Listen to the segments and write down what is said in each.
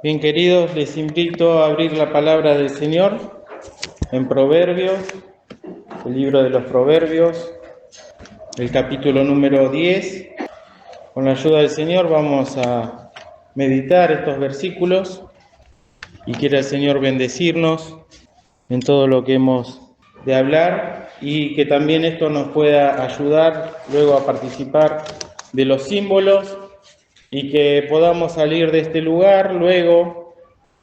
Bien, queridos, les invito a abrir la palabra del Señor en Proverbios, el libro de los Proverbios, el capítulo número 10. Con la ayuda del Señor vamos a meditar estos versículos y quiera el Señor bendecirnos en todo lo que hemos de hablar y que también esto nos pueda ayudar luego a participar de los símbolos y que podamos salir de este lugar luego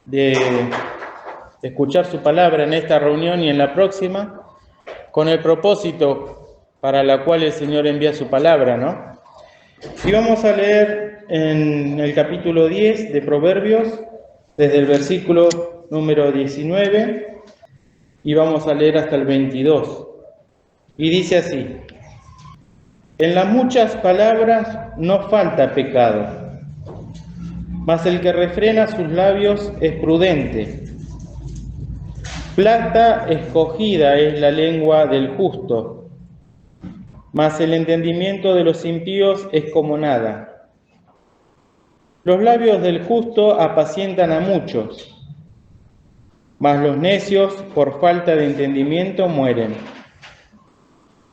de escuchar su palabra en esta reunión y en la próxima, con el propósito para la cual el Señor envía su palabra, ¿no? Y vamos a leer en el capítulo 10 de Proverbios, desde el versículo número 19, y vamos a leer hasta el 22. Y dice así: En las muchas palabras no falta pecado, mas el que refrena sus labios es prudente. Plata escogida es la lengua del justo, mas el entendimiento de los impíos es como nada. Los labios del justo apacientan a muchos, mas los necios por falta de entendimiento mueren.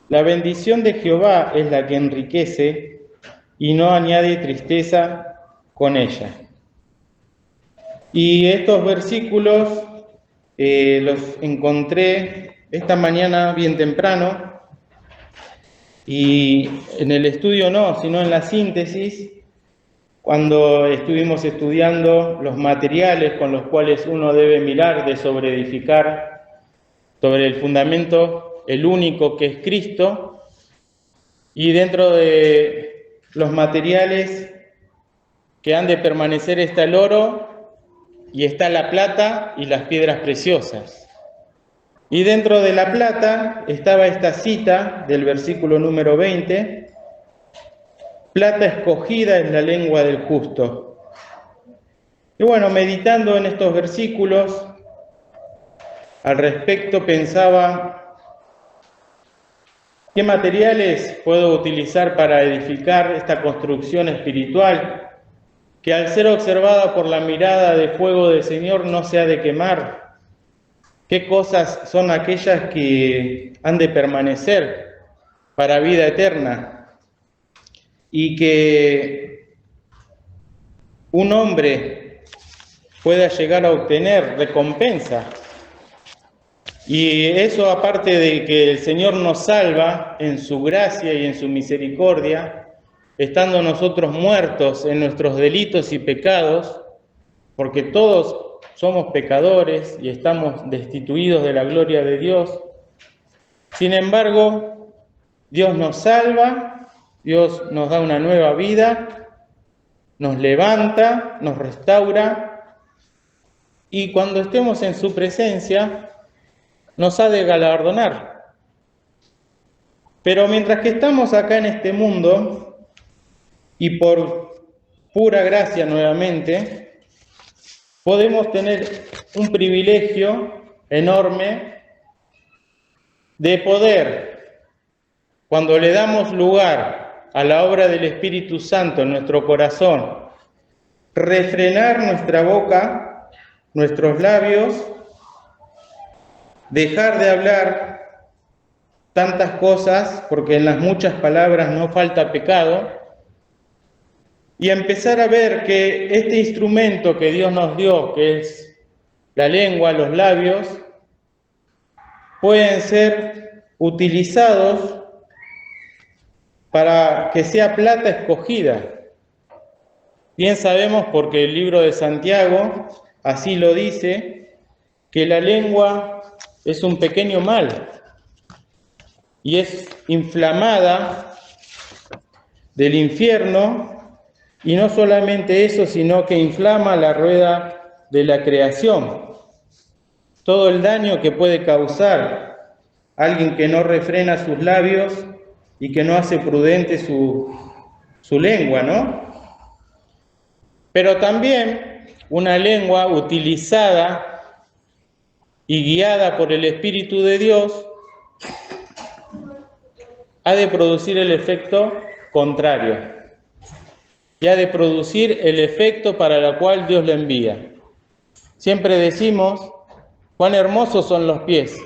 La bendición de Jehová es la que enriquece y no añade tristeza con ella. Y estos versículos los encontré esta mañana bien temprano, y en el estudio no, sino en la síntesis, cuando estuvimos estudiando los materiales con los cuales uno debe mirar de sobreedificar sobre el fundamento, el único que es Cristo, y dentro de los materiales que han de permanecer está el oro, y está la plata y las piedras preciosas. Y dentro de la plata estaba esta cita del versículo número 20: plata escogida es la lengua del justo. Y bueno, meditando en estos versículos, al respecto pensaba, ¿qué materiales puedo utilizar para edificar esta construcción espiritual que al ser observada por la mirada de fuego del Señor no se ha de quemar? ¿Qué cosas son aquellas que han de permanecer para vida eterna y que un hombre pueda llegar a obtener recompensa? Y eso, aparte de que el Señor nos salva en su gracia y en su misericordia, estando nosotros muertos en nuestros delitos y pecados, porque todos somos pecadores y estamos destituidos de la gloria de Dios. Sin embargo, Dios nos salva, Dios nos da una nueva vida, nos levanta, nos restaura, y cuando estemos en su presencia, nos ha de galardonar. Pero mientras que estamos acá en este mundo, y por pura gracia nuevamente, podemos tener un privilegio enorme de poder, cuando le damos lugar a la obra del Espíritu Santo en nuestro corazón, refrenar nuestra boca, nuestros labios, dejar de hablar tantas cosas, porque en las muchas palabras no falta pecado, y empezar a ver que este instrumento que Dios nos dio, que es la lengua, los labios, pueden ser utilizados para que sea plata escogida. Bien sabemos, porque el libro de Santiago así lo dice, que la lengua es un pequeño mal y es inflamada del infierno. Y no solamente eso, sino que inflama la rueda de la creación. Todo el daño que puede causar alguien que no refrena sus labios y que no hace prudente su lengua, ¿no? Pero también una lengua utilizada y guiada por el Espíritu de Dios ha de producir el efecto contrario. Y ha de producir el efecto para el cual Dios la envía. Siempre decimos cuán hermosos son los pies,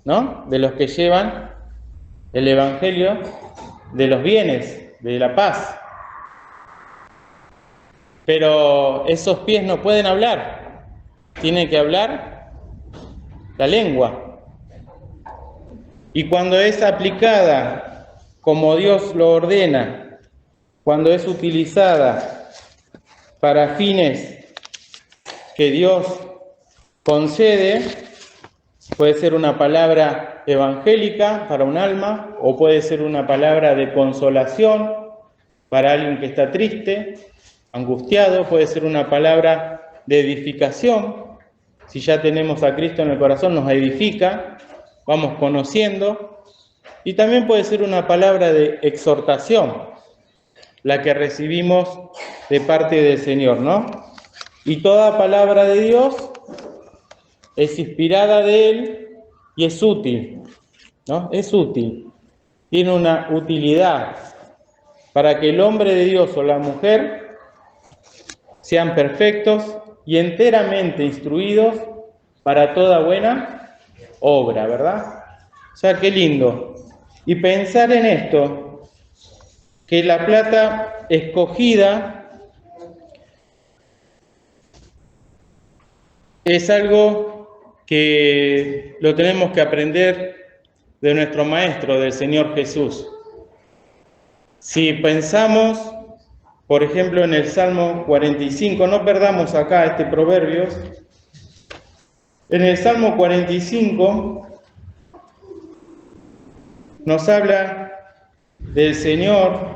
¿no?, de los que llevan el Evangelio de los bienes, de la paz. Pero esos pies no pueden hablar, tienen que hablar la lengua. Y cuando es aplicada como Dios lo ordena, cuando es utilizada para fines que Dios concede, puede ser una palabra evangélica para un alma, o puede ser una palabra de consolación para alguien que está triste, angustiado, puede ser una palabra de edificación. Si ya tenemos a Cristo en el corazón, nos edifica, vamos conociendo. Y también puede ser una palabra de exhortación, la que recibimos de parte del Señor, ¿no? Y toda palabra de Dios es inspirada de Él y es útil, ¿no? Es útil, tiene una utilidad para que el hombre de Dios o la mujer sean perfectos y enteramente instruidos para toda buena obra, ¿verdad? O sea, qué lindo. Y pensar en esto, que la plata escogida es algo que lo tenemos que aprender de nuestro Maestro, del Señor Jesús. Si pensamos, por ejemplo, en el Salmo 45, no perdamos acá este proverbio. En el Salmo 45 nos habla del Señor,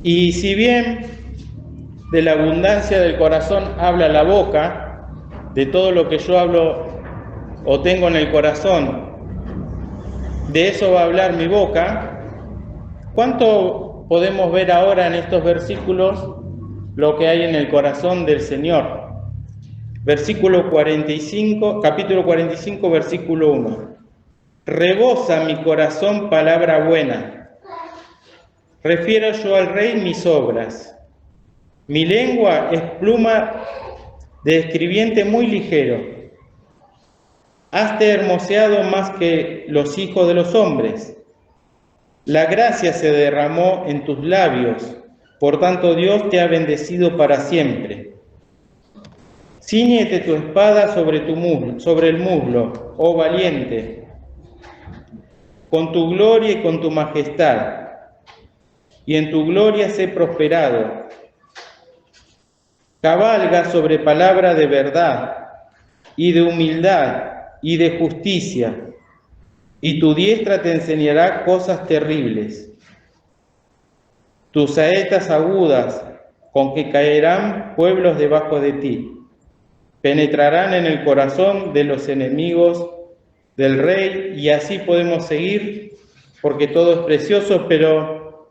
y si bien de la abundancia del corazón habla la boca, de todo lo que yo hablo o tengo en el corazón, de eso va a hablar mi boca. ¿Cuánto podemos ver ahora en estos versículos lo que hay en el corazón del Señor? Versículo 45, capítulo 45, versículo 1. Rebosa mi corazón palabra buena. Refiero yo al Rey mis obras. Mi lengua es pluma de escribiente muy ligero. Haste hermoseado más que los hijos de los hombres. La gracia se derramó en tus labios, por tanto Dios te ha bendecido para siempre. Cíñete tu espada sobre el muslo, oh valiente, con tu gloria y con tu majestad, y en tu gloria sé prosperado. Cabalga sobre palabra de verdad, y de humildad, y de justicia, y tu diestra te enseñará cosas terribles. Tus saetas agudas, con que caerán pueblos debajo de ti, penetrarán en el corazón de los enemigos del rey, y así podemos seguir, porque todo es precioso, pero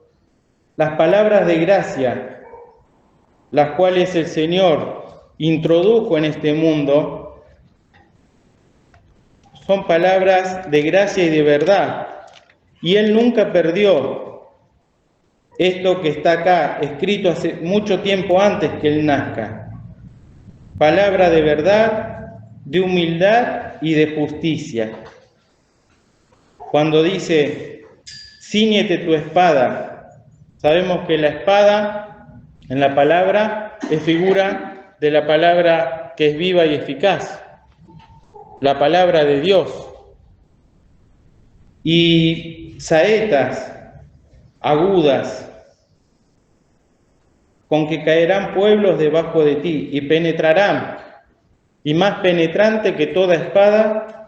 las palabras de gracia, las cuales el Señor introdujo en este mundo, son palabras de gracia y de verdad, y Él nunca perdió esto que está acá, escrito hace mucho tiempo antes que Él nazca. Palabra de verdad, de humildad y de justicia. Cuando dice, cíñete tu espada, sabemos que la espada en la palabra es figura de la palabra que es viva y eficaz, la palabra de Dios. Y saetas agudas, con que caerán pueblos debajo de ti, y penetrarán, y más penetrante que toda espada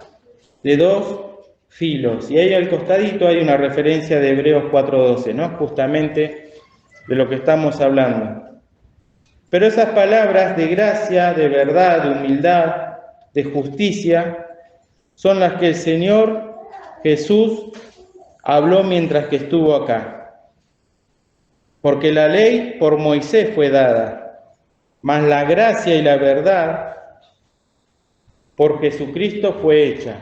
de dos filos. Y ahí al costadito hay una referencia de Hebreos 4:12, ¿no? Justamente de lo que estamos hablando. Pero esas palabras de gracia, de verdad, de humildad, de justicia, son las que el Señor Jesús habló mientras que estuvo acá. Porque la ley por Moisés fue dada, mas la gracia y la verdad por Jesucristo fue hecha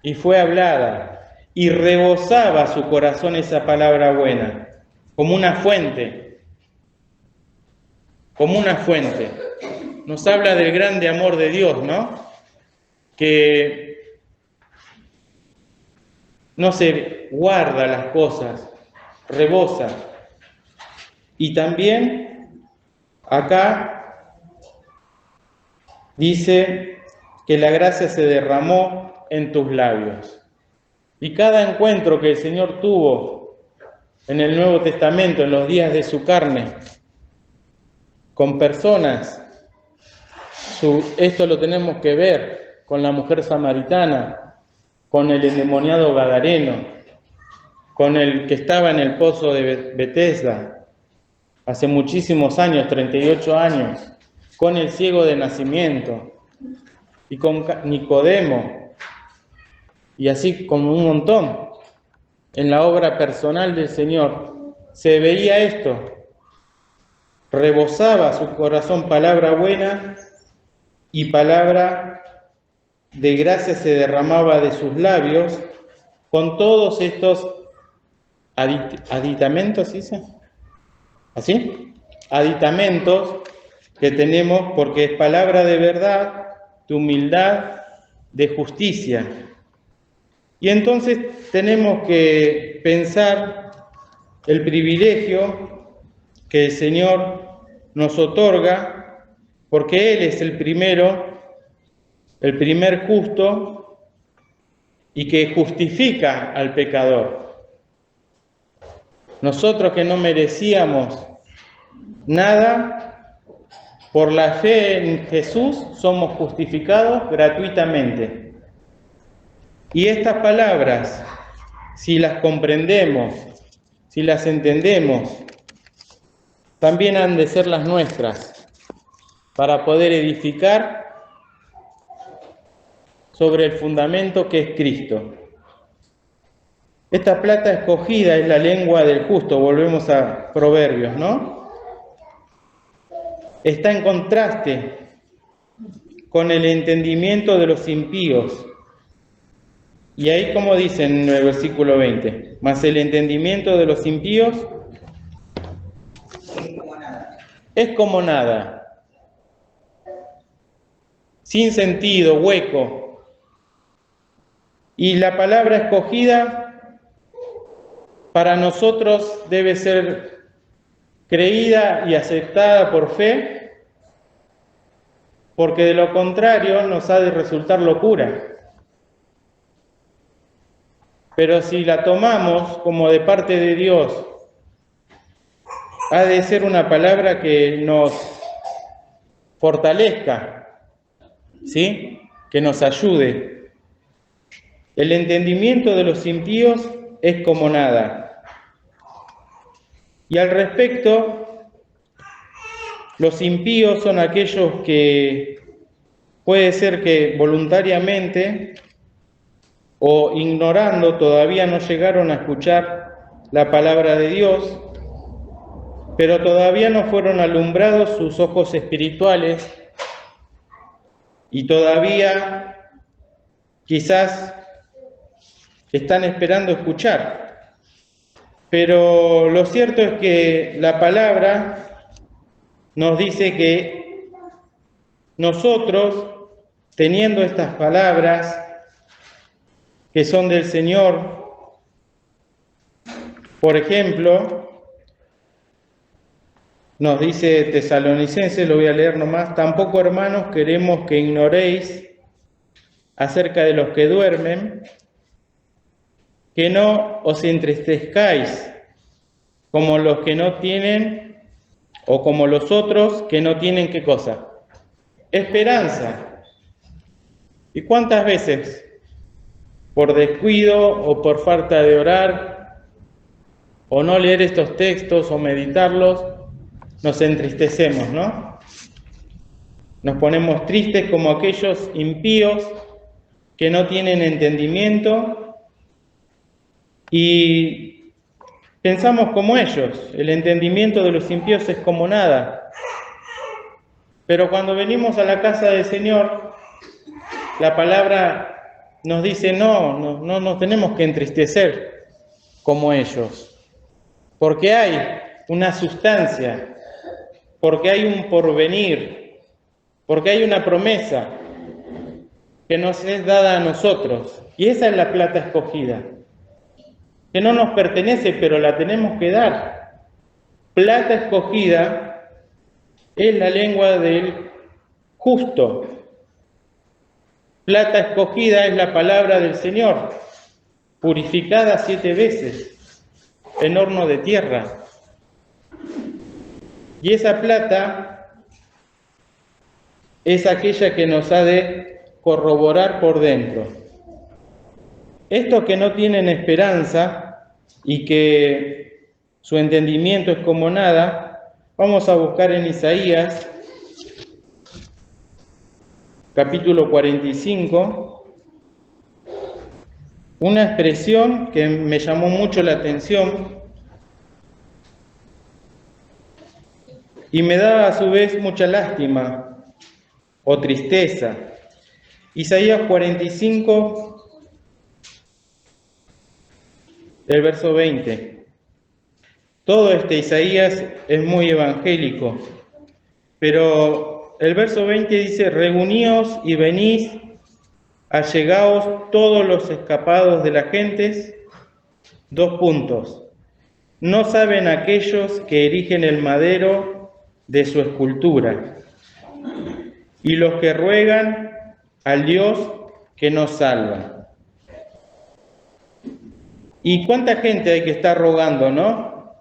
y fue hablada, y rebosaba su corazón esa palabra buena, como una fuente. como una fuente. Nos habla del grande amor de Dios, ¿no? Que no se guarda las cosas, rebosa. Y también acá dice que la gracia se derramó en tus labios. Y cada encuentro que el Señor tuvo en el Nuevo Testamento, en los días de su carne, con personas, esto lo tenemos que ver con la mujer samaritana, con el endemoniado gadareno, con el que estaba en el pozo de Betesda, hace muchísimos años, 38 años, con el ciego de nacimiento, y con Nicodemo, y así como un montón. En la obra personal del Señor se veía esto, rebosaba su corazón palabra buena y palabra de gracia se derramaba de sus labios con todos estos aditamentos, ¿dice? ¿Así? Aditamentos que tenemos porque es palabra de verdad, de humildad, de justicia. Y entonces tenemos que pensar el privilegio que el Señor nos otorga, porque Él es el primer justo y que justifica al pecador. Nosotros que no merecíamos nada, por la fe en Jesús somos justificados gratuitamente. Y estas palabras, si las comprendemos, si las entendemos, también han de ser las nuestras, para poder edificar sobre el fundamento que es Cristo. Esta plata escogida es la lengua del justo, volvemos a Proverbios, ¿no? Está en contraste con el entendimiento de los impíos. Y ahí, como dice en el versículo 20, mas el entendimiento de los impíos es como nada, sin sentido, hueco. Y la palabra escogida para nosotros debe ser creída y aceptada por fe, porque de lo contrario nos ha de resultar locura. Pero si la tomamos como de parte de Dios, ha de ser una palabra que nos fortalezca, ¿sí? Que nos ayude. El entendimiento de los impíos es como nada. Y al respecto, los impíos son aquellos que puede ser que voluntariamente o ignorando todavía no llegaron a escuchar la palabra de Dios, pero todavía no fueron alumbrados sus ojos espirituales y todavía quizás están esperando escuchar. Pero lo cierto es que la palabra nos dice que nosotros, teniendo estas palabras que son del Señor, por ejemplo, nos dice Tesalonicenses, lo voy a leer nomás, tampoco, hermanos, queremos que ignoréis acerca de los que duermen, que no os entristezcáis como los que no tienen, o como los otros que no tienen, ¿qué cosa? Esperanza. ¿Y cuántas veces, por descuido o por falta de orar, o no leer estos textos o meditarlos, nos entristecemos, ¿no? Nos ponemos tristes como aquellos impíos que no tienen entendimiento y pensamos como ellos, el entendimiento de los impíos es como nada. Pero cuando venimos a la casa del Señor, la palabra nos dice no nos tenemos que entristecer como ellos, porque hay una sustancia porque hay un porvenir, porque hay una promesa que nos es dada a nosotros, y esa es la plata escogida, que no nos pertenece, pero la tenemos que dar. Plata escogida es la lengua del justo. Plata escogida es la palabra del Señor, purificada 7 veces en horno de tierra. Y esa plata es aquella que nos ha de corroborar por dentro. Estos que no tienen esperanza y que su entendimiento es como nada, vamos a buscar en Isaías, capítulo 45, una expresión que me llamó mucho la atención y me da a su vez mucha lástima o tristeza. Isaías 45, el verso 20. Todo este Isaías es muy evangélico, pero el verso 20 dice: reuníos y venís, allegaos todos los escapados de las gentes. 2 puntos. No saben aquellos que erigen el madero de su escultura, y los que ruegan al Dios que nos salva. ¿Y cuánta gente hay que estar rogando, no?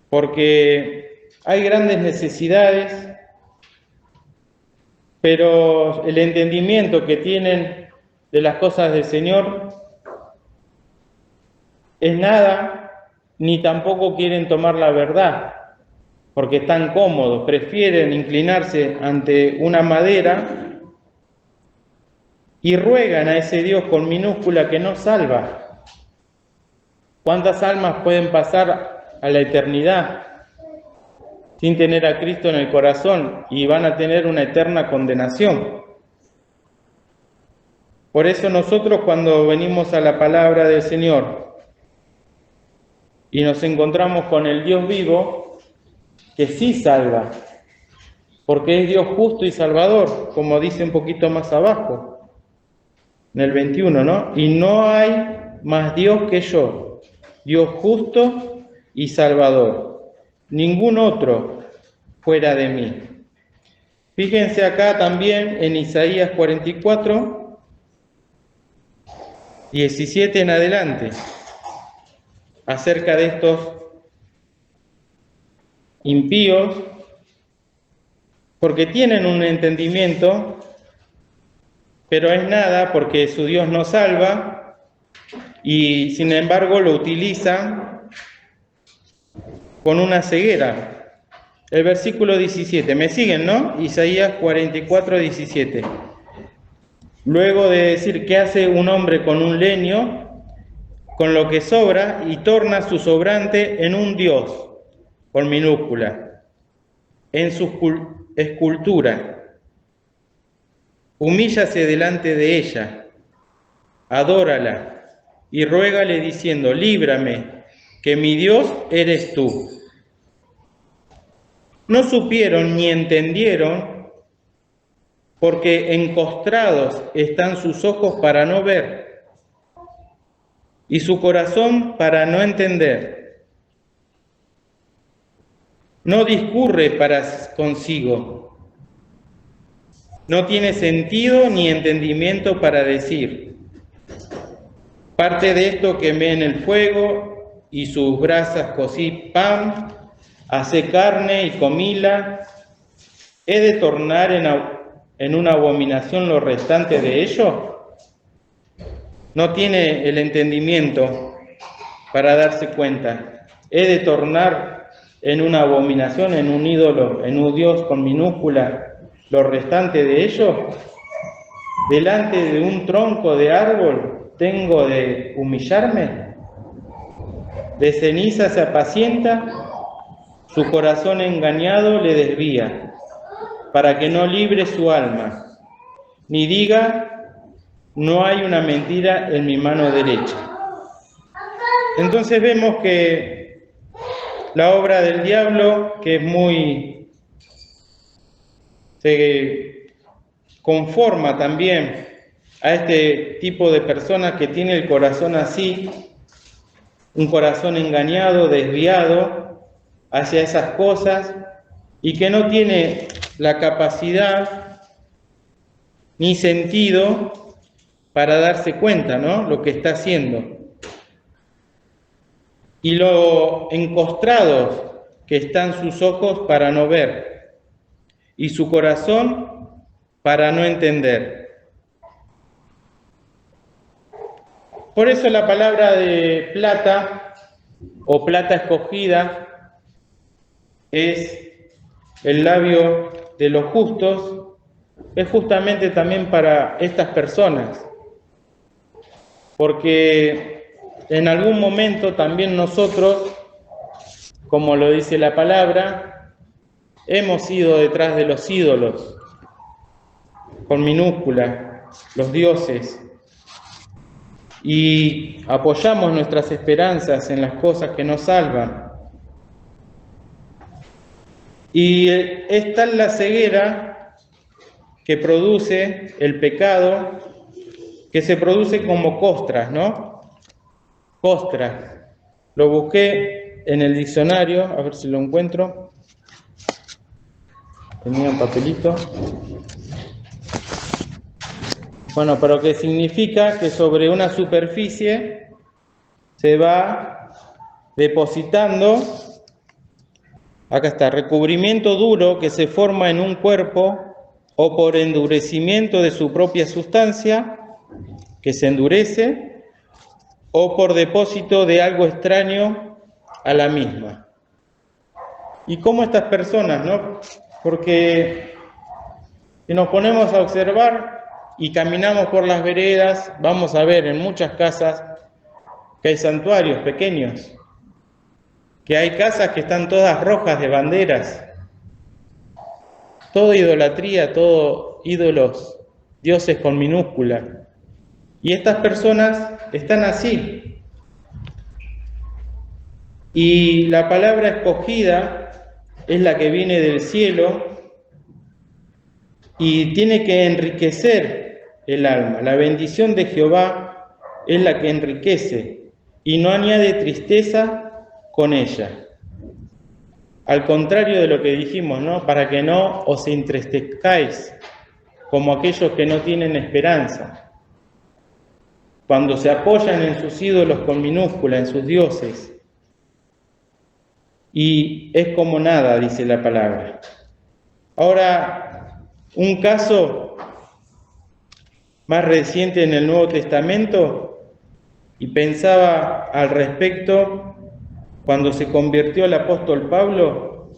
Porque hay grandes necesidades, pero el entendimiento que tienen de las cosas del Señor es nada, ni tampoco quieren tomar la verdad, porque están cómodos, prefieren inclinarse ante una madera y ruegan a ese Dios con minúscula que no salva. ¿Cuántas almas pueden pasar a la eternidad sin tener a Cristo en el corazón y van a tener una eterna condenación? Por eso nosotros, cuando venimos a la palabra del Señor y nos encontramos con el Dios vivo, que sí salva, porque es Dios justo y salvador, como dice un poquito más abajo, en el 21, ¿no? Y no hay más Dios que yo, Dios justo y salvador, ningún otro fuera de mí. Fíjense acá también en Isaías 44, 17 en adelante, acerca de estos impíos, porque tienen un entendimiento, pero es nada porque su Dios no salva y sin embargo lo utilizan con una ceguera. El versículo 17, ¿me siguen, no? Isaías 44, 17. Luego de decir: ¿qué hace un hombre con un leño? Con lo que sobra, y torna su sobrante en un Dios, con minúscula, en su escultura. Humíllase delante de ella, adórala y ruégale diciendo: líbrame, que mi Dios eres tú. No supieron ni entendieron, porque encostrados están sus ojos para no ver, y su corazón para no entender. No discurre para consigo, no tiene sentido ni entendimiento para decir: parte de esto quemé en el fuego, y sus brasas cocí pan, hacé carne y comíla. ¿He de tornar en una abominación lo restante de ello? No tiene el entendimiento para darse cuenta. ¿He de tornar en una abominación, en un ídolo, en un Dios con minúscula, lo restante de ello? Delante de un tronco de árbol tengo de humillarme. De ceniza se apacienta, su corazón engañado le desvía, para que no libre su alma, ni diga: no hay una mentira en mi mano derecha. Entonces vemos que la obra del diablo, que se conforma también a este tipo de personas que tiene el corazón así, un corazón engañado, desviado hacia esas cosas y que no tiene la capacidad ni sentido para darse cuenta, ¿no? Lo que está haciendo. Y lo encostrados que están sus ojos para no ver y su corazón para no entender. Por eso la palabra de plata o plata escogida es el labio de los justos, es justamente también para estas personas, porque en algún momento también nosotros, como lo dice la palabra, hemos ido detrás de los ídolos, con minúscula, los dioses, y apoyamos nuestras esperanzas en las cosas que nos salvan. Y es tal la ceguera que produce el pecado, que se produce como costras, ¿no? Costras. Lo busqué en el diccionario, a ver si lo encuentro. Tenía un papelito. Bueno, pero que significa que sobre una superficie se va depositando, acá está, recubrimiento duro que se forma en un cuerpo o por endurecimiento de su propia sustancia, que se endurece, o por depósito de algo extraño a la misma. ¿Y cómo estas personas, no? Porque si nos ponemos a observar y caminamos por las veredas, vamos a ver en muchas casas que hay santuarios pequeños, que hay casas que están todas rojas de banderas, todo idolatría, todo ídolos, dioses con minúscula. Y estas personas están así. Y la palabra escogida es la que viene del cielo y tiene que enriquecer el alma. La bendición de Jehová es la que enriquece y no añade tristeza con ella. Al contrario de lo que dijimos, ¿no? Para que no os entristezcáis como aquellos que no tienen esperanza. Cuando se apoyan en sus ídolos con minúscula, en sus dioses. Y es como nada, dice la palabra. Ahora, un caso más reciente en el Nuevo Testamento, y pensaba al respecto, cuando se convirtió el apóstol Pablo,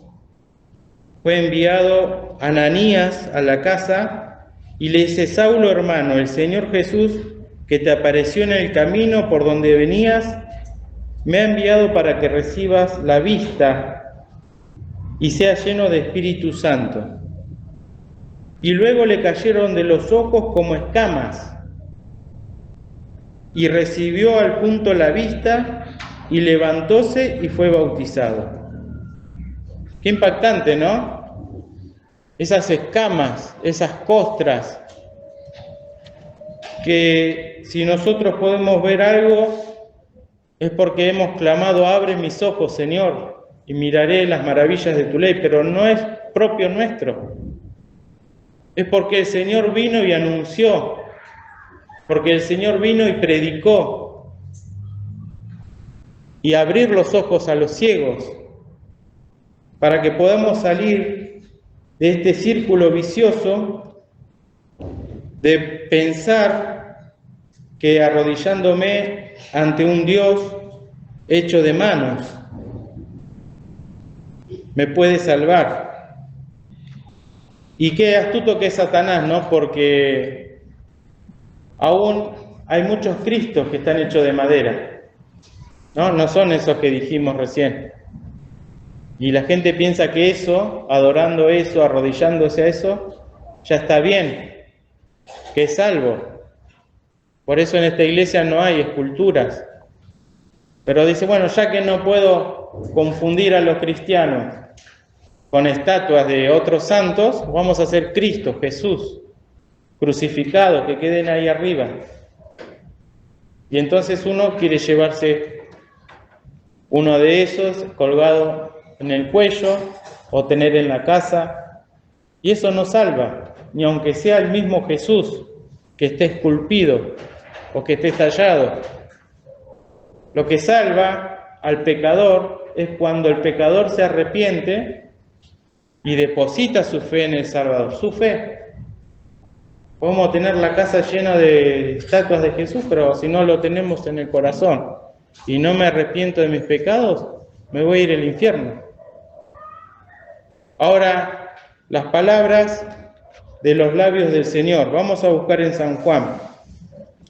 fue enviado Ananías a la casa y le dice: Saulo, hermano, el Señor Jesús, que te apareció en el camino por donde venías, me ha enviado para que recibas la vista y seas lleno de Espíritu Santo. Y luego le cayeron de los ojos como escamas, y recibió al punto la vista, y levantóse y fue bautizado. Qué impactante, ¿no? Esas escamas, esas costras, que si nosotros podemos ver algo, es porque hemos clamado: abre mis ojos, Señor, y miraré las maravillas de tu ley, pero no es propio nuestro. Es porque el Señor vino y anunció, porque el Señor vino y predicó, y abrir los ojos a los ciegos, para que podamos salir de este círculo vicioso de pensar que arrodillándome ante un Dios hecho de manos me puede salvar. Y qué astuto que es Satanás, ¿no? Porque aún hay muchos Cristos que están hechos de madera, ¿no? No son esos que dijimos recién. Y la gente piensa que eso, adorando eso, arrodillándose a eso, ya está bien, que es salvo. Por eso en esta iglesia no hay esculturas. Pero dice: bueno, ya que no puedo tanto confundir a los cristianos con estatuas de otros santos, vamos a hacer Cristo, Jesús, crucificado, que queden ahí arriba. Y entonces uno quiere llevarse uno de esos colgado en el cuello o tener en la casa, y eso no salva, ni aunque sea el mismo Jesús que esté esculpido o que esté tallado. Lo que salva al pecador es cuando el pecador se arrepiente y deposita su fe en el Salvador, su fe. Podemos tener la casa llena de estatuas de Jesús, pero si no lo tenemos en el corazón y no me arrepiento de mis pecados, me voy a ir al infierno. Ahora, las palabras de los labios del Señor. Vamos a buscar en San Juan,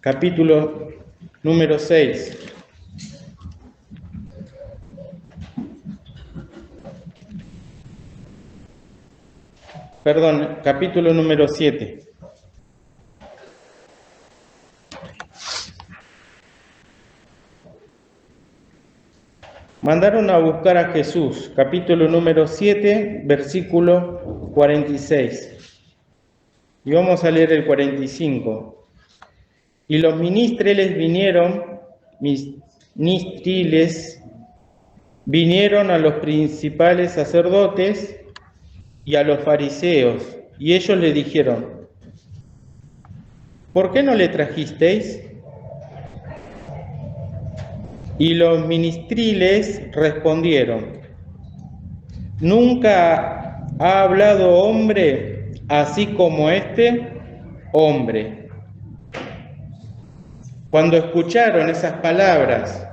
capítulo número 6. Perdón, capítulo número 7. Mandaron a buscar a Jesús, capítulo número 7, versículo 46. Y vamos a leer el 45. Y los ministriles vinieron a los principales sacerdotes y a los fariseos, y ellos le dijeron: ¿por qué no le trajisteis? Y los ministriles respondieron: ¿nunca ha hablado hombre así como este hombre? Cuando escucharon esas palabras,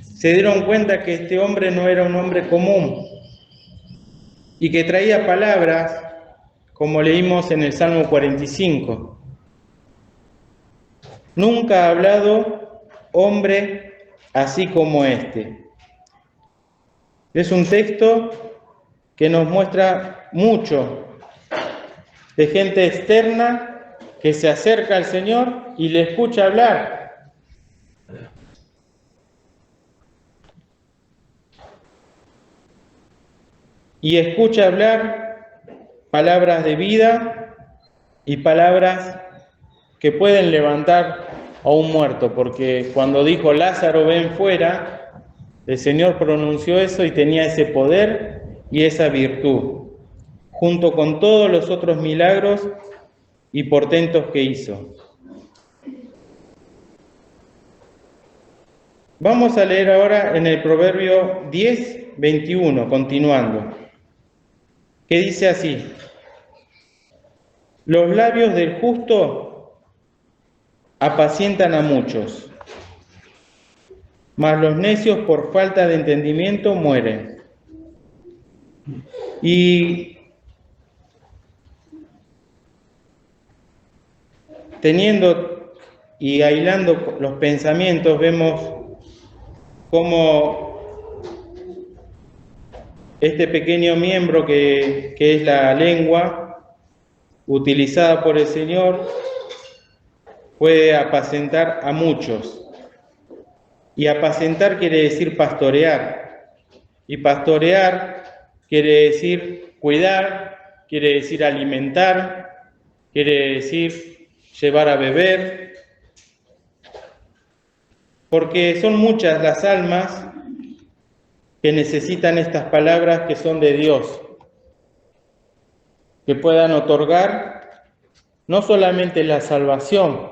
se dieron cuenta que este hombre no era un hombre común y que traía palabras, como leímos en el Salmo 45. Nunca ha hablado hombre así como este. Es un texto que nos muestra mucho de gente externa que se acerca al Señor y le escucha hablar. Y escucha hablar palabras de vida y palabras que pueden levantar a un muerto, porque cuando dijo Lázaro, ven fuera, el Señor pronunció eso y tenía ese poder y esa virtud, junto con todos los otros milagros y portentos que hizo. Vamos a leer ahora en el Proverbio 10, 21, continuando, que dice así: los labios del justo apacientan a muchos, mas los necios por falta de entendimiento mueren. Y teniendo y aislando los pensamientos, vemos cómo este pequeño miembro que es la lengua, utilizada por el Señor, puede apacentar a muchos. Y apacentar quiere decir pastorear. Y pastorear quiere decir cuidar, quiere decir alimentar, quiere decir llevar a beber. Porque son muchas las almas que necesitan estas palabras que son de Dios, que puedan otorgar no solamente la salvación,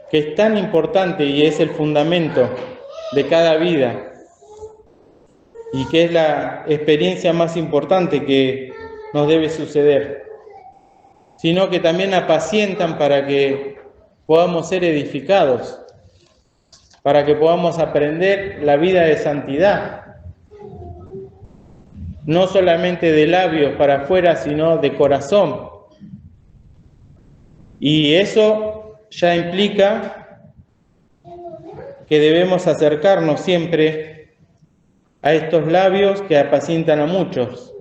que es tan importante y es el fundamento de cada vida, y que es la experiencia más importante que nos debe suceder, sino que también apacientan para que podamos ser edificados, para que podamos aprender la vida de santidad, no solamente de labios para afuera, sino de corazón. Y eso ya implica que debemos acercarnos siempre a estos labios que apacientan a muchos,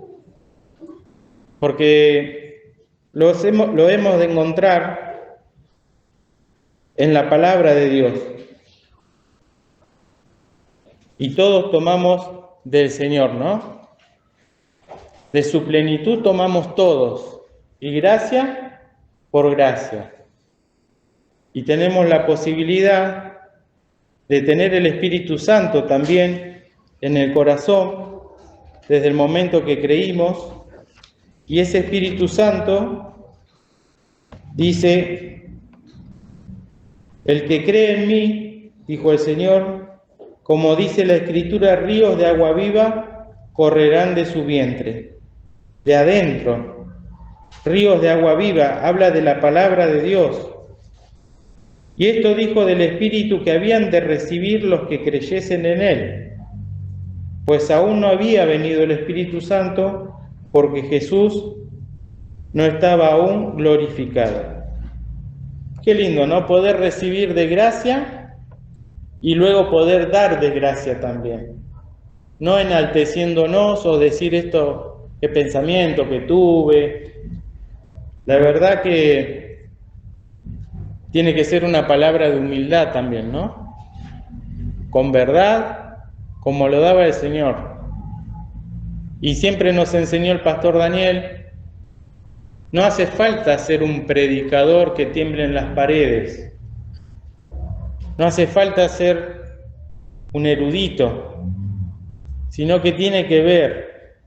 porque lo hemos de encontrar en la palabra de Dios. y todos tomamos del Señor, ¿no? De su plenitud tomamos todos, y gracia por gracia. Y tenemos la posibilidad de tener el Espíritu Santo también en el corazón desde el momento que creímos, y ese Espíritu Santo dice: el que cree en mí, dijo el Señor, como dice la Escritura, ríos de agua viva correrán de su vientre. De adentro, ríos de agua viva, habla de la palabra de Dios. Y esto dijo del Espíritu que habían de recibir los que creyesen en Él, pues aún no había venido el Espíritu Santo, porque Jesús no estaba aún glorificado. Qué lindo, ¿no? Poder recibir de gracia y luego poder dar de gracia también. No enalteciéndonos o decir esto, qué pensamiento que tuve. La verdad que tiene que ser una palabra de humildad también, ¿no? Con verdad, como lo daba el Señor. Y siempre nos enseñó el pastor Daniel: no hace falta ser un predicador que tiemble en las paredes. No hace falta ser un erudito, sino que tiene que ver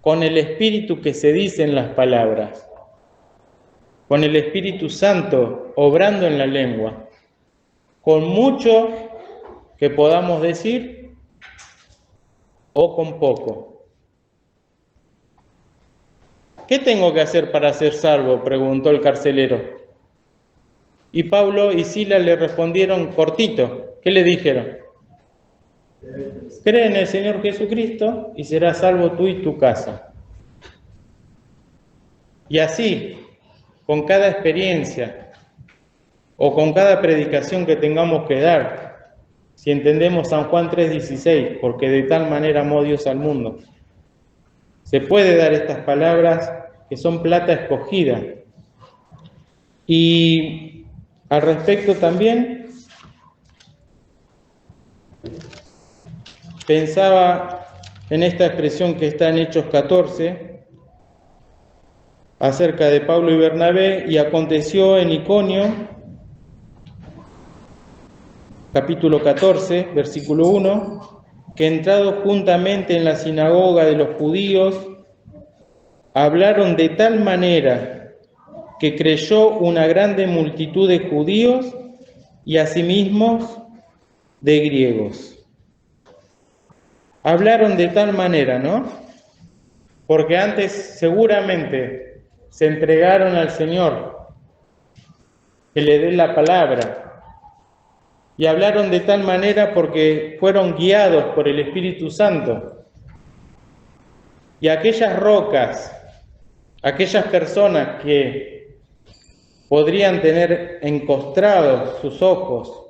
con el espíritu que se dice en las palabras, con el Espíritu Santo obrando en la lengua, con mucho que podamos decir o con poco. ¿Qué tengo que hacer para ser salvo?, preguntó el carcelero. Y Pablo y Silas le respondieron cortito. ¿Qué le dijeron? Cree en el Señor Jesucristo y serás salvo tú y tu casa. Y así, con cada experiencia o con cada predicación que tengamos que dar, si entendemos San Juan 3:16, porque de tal manera amó Dios al mundo, se puede dar estas palabras que son plata escogida. Y al respecto también pensaba en esta expresión que está en Hechos 14, acerca de Pablo y Bernabé: y aconteció en Iconio, capítulo 14, versículo 1, que entrados juntamente en la sinagoga de los judíos, hablaron de tal manera que creyó una grande multitud de judíos y asimismo de griegos. Hablaron de tal manera, ¿no? Porque antes seguramente se entregaron al Señor, que le dé la palabra, y hablaron de tal manera porque fueron guiados por el Espíritu Santo. Y aquellas rocas, aquellas personas que podrían tener encostrados sus ojos,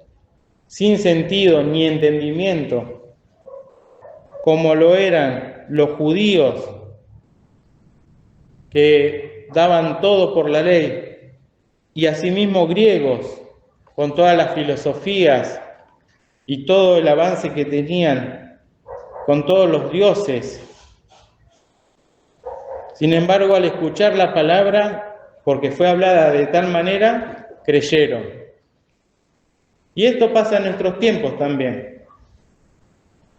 sin sentido ni entendimiento, como lo eran los judíos, que daban todo por la ley, y asimismo griegos, con todas las filosofías y todo el avance que tenían, con todos los dioses. Sin embargo, al escuchar la palabra, porque fue hablada de tal manera, creyeron. Y esto pasa en nuestros tiempos también.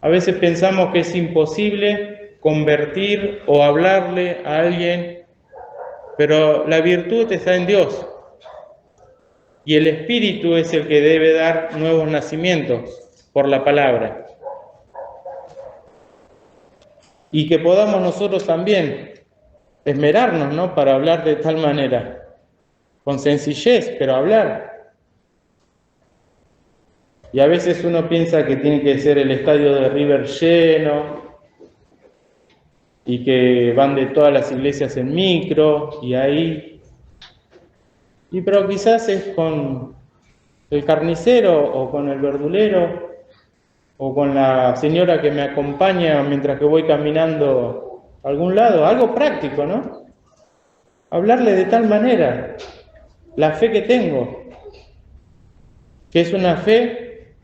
A veces pensamos que es imposible convertir o hablarle a alguien, pero la virtud está en Dios. Y el Espíritu es el que debe dar nuevos nacimientos por la palabra. Y que podamos nosotros también esmerarnos, ¿no?, para hablar de tal manera, con sencillez, pero hablar. Y a veces uno piensa que tiene que ser el estadio de River lleno, y que van de todas las iglesias en micro, y ahí... pero quizás es con el carnicero, o con el verdulero, o con la señora que me acompaña mientras que voy caminando a algún lado, algo práctico, ¿no? Hablarle de tal manera, la fe que tengo, que es una fe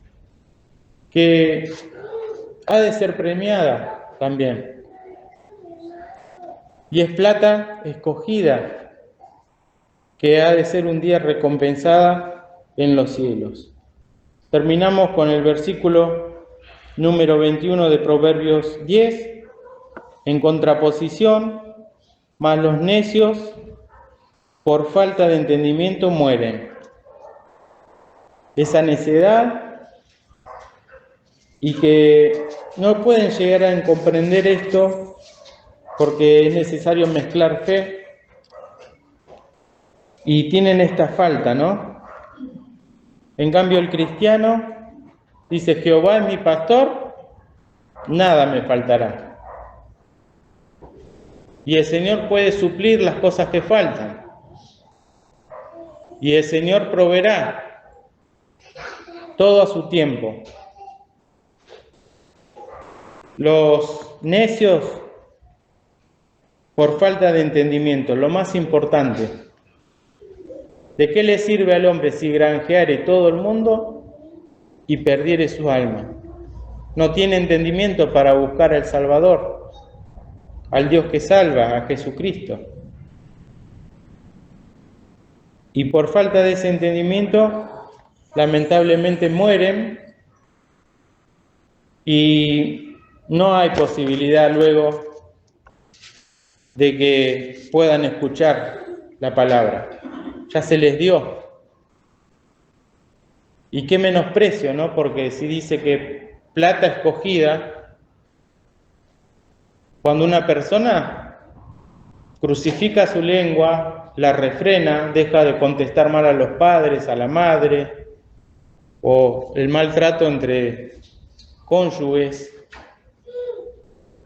que ha de ser premiada también. Y es plata escogida, que ha de ser un día recompensada en los cielos. Terminamos con el versículo número 21 de Proverbios 10, en contraposición, mas los necios por falta de entendimiento mueren. Esa necedad, y que no pueden llegar a comprender esto porque es necesario mezclar fe, y tienen esta falta, ¿no? En cambio el cristiano dice: Jehová es mi pastor, nada me faltará. Y el Señor puede suplir las cosas que faltan. Y el Señor proveerá todo a su tiempo. Los necios, por falta de entendimiento, lo más importante, ¿de qué le sirve al hombre si granjeare todo el mundo y perdiere su alma? No tiene entendimiento para buscar al Salvador, al Dios que salva, a Jesucristo. Y por falta de ese entendimiento, lamentablemente mueren, y no hay posibilidad luego de que puedan escuchar la palabra. Ya se les dio. Y qué menosprecio, ¿no? Porque si dice que plata escogida, cuando una persona crucifica su lengua, la refrena, deja de contestar mal a los padres, a la madre, o el maltrato entre cónyuges,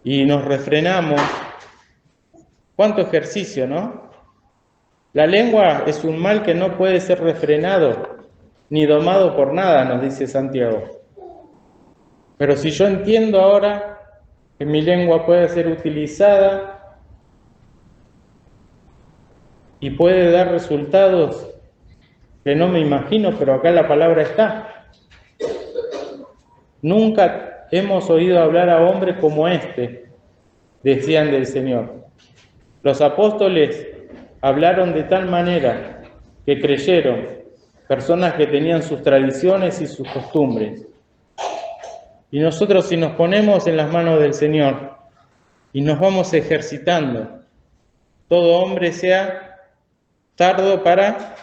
y nos refrenamos. ¿Cuánto ejercicio, no? La lengua es un mal que no puede ser refrenado ni domado por nada, nos dice Santiago. Pero si yo entiendo ahora que mi lengua puede ser utilizada y puede dar resultados que no me imagino, pero acá la palabra está. Nunca hemos oído hablar a hombres como este, decían del Señor. Los apóstoles hablaron de tal manera que creyeron, personas que tenían sus tradiciones y sus costumbres. Y nosotros, si nos ponemos en las manos del Señor y nos vamos ejercitando, todo hombre sea tardo para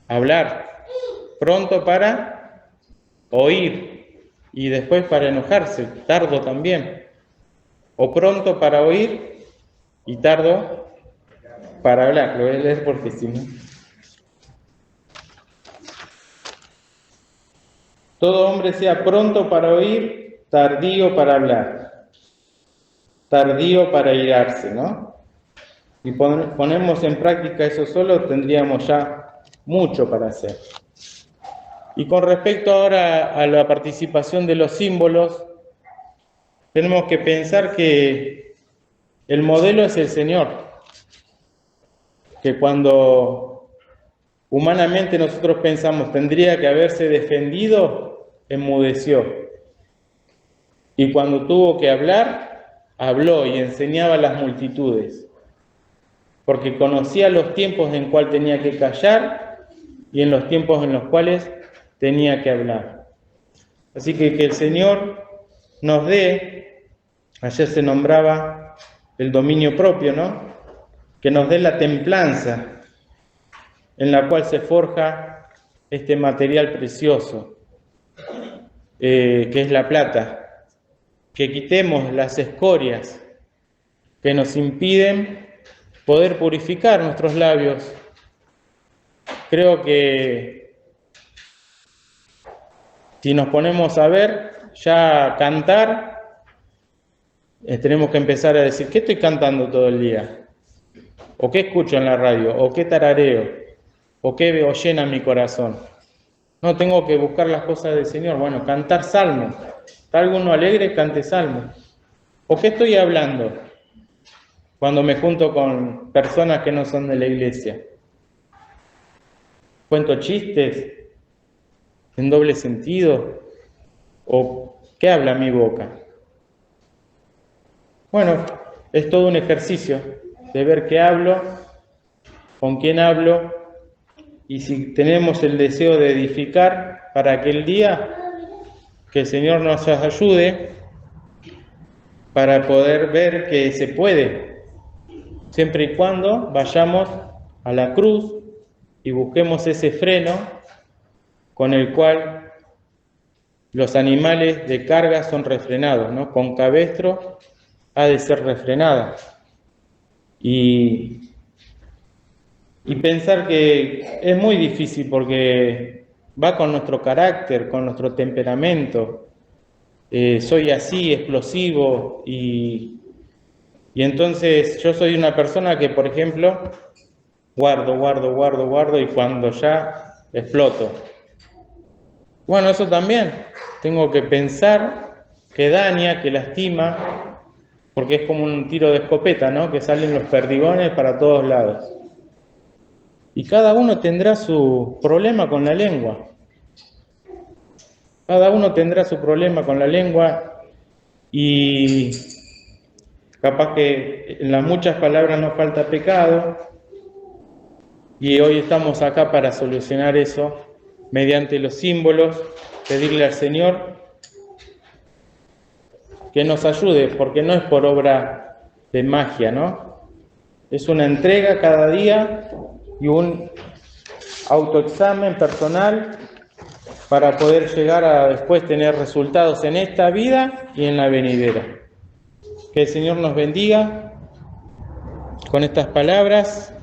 hablar, pronto para oír y después para enojarse, tardo también, o pronto para oír y tardo para hablar. Lo voy a leer porque si no. Todo hombre sea pronto para oír, tardío para hablar, tardío para irarse, ¿no? Y ponemos en práctica eso solo, tendríamos ya mucho para hacer. Y con respecto ahora a la participación de los símbolos, tenemos que pensar que el modelo es el Señor, que cuando humanamente nosotros pensamos tendría que haberse defendido, enmudeció. Y cuando tuvo que hablar, habló y enseñaba a las multitudes, porque conocía los tiempos en cuales tenía que callar y en los tiempos en los cuales tenía que hablar. Así que el Señor nos dé, ayer se nombraba el dominio propio, ¿no? Que nos dé la templanza en la cual se forja este material precioso, que es la plata, que quitemos las escorias que nos impiden poder purificar nuestros labios. Creo que si nos ponemos a ver, ya cantar, tenemos que empezar a decir, ¿qué estoy cantando todo el día? ¿O qué escucho en la radio? ¿O qué tarareo? ¿O qué veo llena mi corazón? No, tengo que buscar las cosas del Señor. Bueno, cantar salmos. ¿Está alguno alegre? Cante salmos. ¿O qué estoy hablando cuando me junto con personas que no son de la iglesia? ¿Cuento chistes en doble sentido? ¿O ¿Qué habla mi boca? Bueno, es todo un ejercicio de ver qué hablo, con quién hablo, y si tenemos el deseo de edificar para aquel día, que el Señor nos ayude para poder ver que se puede, siempre y cuando vayamos a la cruz y busquemos ese freno con el cual los animales de carga son refrenados, ¿no? Con cabestro ha de ser refrenada. Y pensar que es muy difícil porque va con nuestro carácter, con nuestro temperamento. Soy así, explosivo, y entonces yo soy una persona que, por ejemplo, guardo, y cuando ya exploto. Bueno, eso también. Tengo que pensar que daña, que lastima, porque es como un tiro de escopeta, ¿no? Que salen los perdigones para todos lados. Y cada uno tendrá su problema con la lengua. Cada uno tendrá su problema con la lengua, y capaz que en las muchas palabras nos falta pecado, y hoy estamos acá para solucionar eso mediante los símbolos, pedirle al Señor que nos ayude, porque no es por obra de magia, ¿no? Es una entrega cada día y un autoexamen personal para poder llegar a después tener resultados en esta vida y en la venidera. Que el Señor nos bendiga con estas palabras